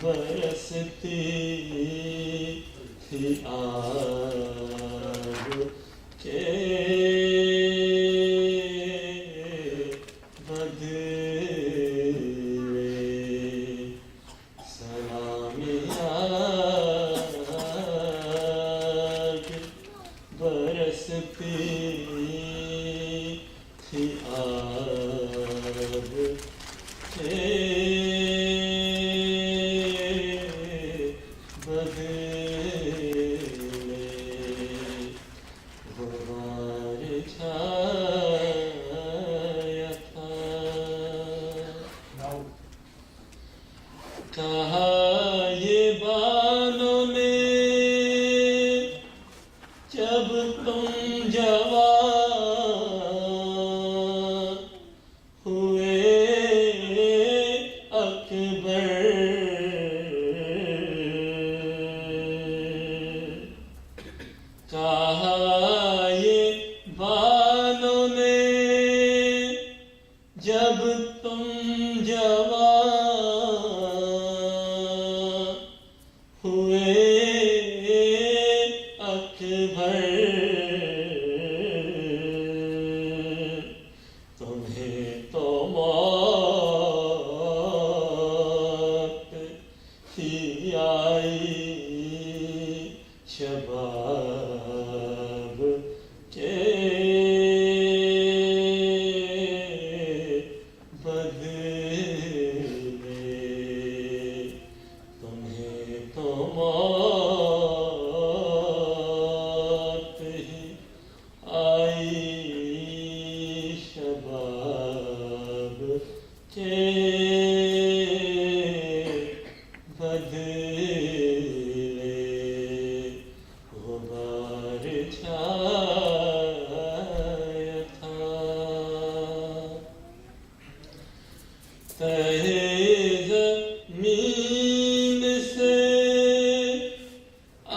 बरसती थी आग के बदले सलामी आग बरसती थी आग के कहा ये बानों ने जब तुम जवान हुए अकबर, कहा ये बानों ने जब तुम जवान हुए अकबर, तुम्हें तो मौत ही आई शबाब के मौत ही आई शबाब के बदले गुबार छाया था। तहे ज़मीन से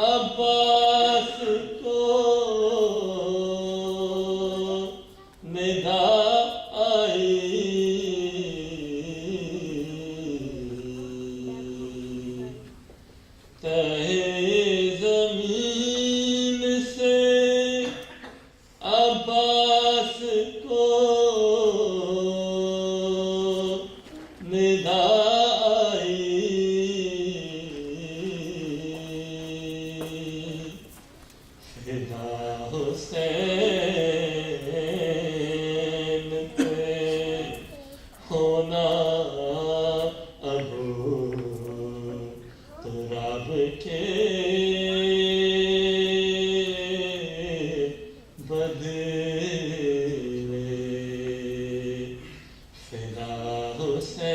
अब्बास को निदा आई, तहे ज़मीन से अब्बास को निदा आई, फिदा हुसैन पे होना अबू तुराब के बदले, फिदा हुसैन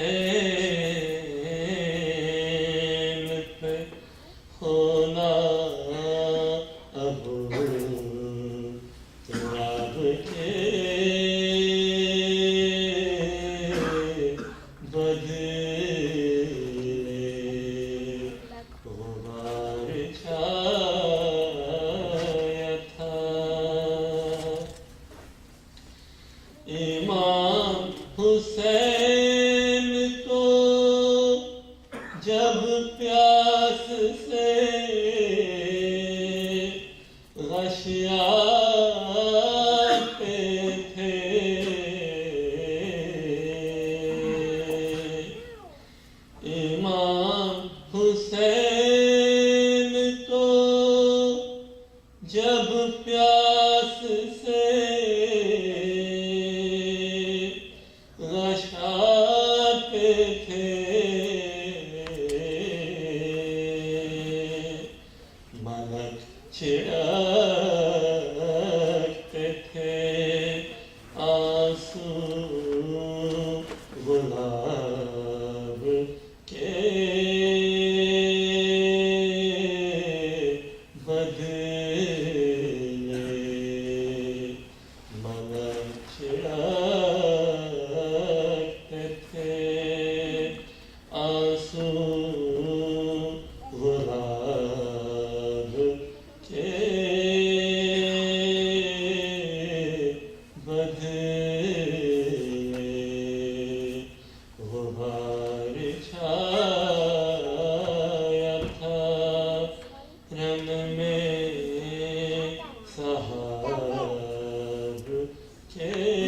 पे होना अबू तुराब के बदले गुबार छाया था। इमाम हुसैन को जब प्यास से गशियाते थे, इमाम हुसैन को जब प्यास से गशाते थे, मलक चिढ़ाते बाहर थे